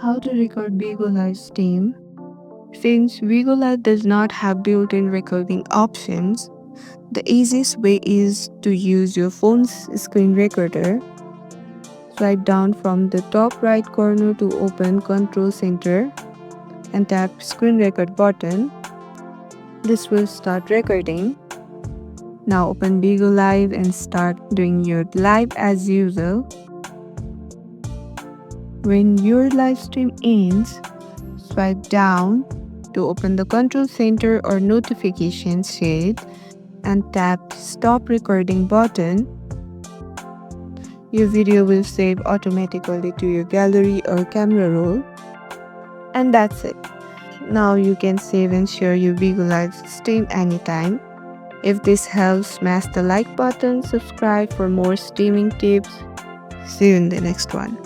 How to record Bigo Live Stream. Since Bigo Live does not have built-in recording options, the easiest way is to use your phone's screen recorder. Swipe down from the top right corner to open Control Center and tap Screen Record button. This will start recording. Now open Bigo Live and start doing your live as usual. When your live stream ends, swipe down to open the Control Center or Notifications shade and tap Stop Recording button. Your video will save automatically to your gallery or camera roll. And that's it. Now you can save and share your Bigo Live stream anytime. If this helps, smash the like button, subscribe for more streaming tips. See you in the next one.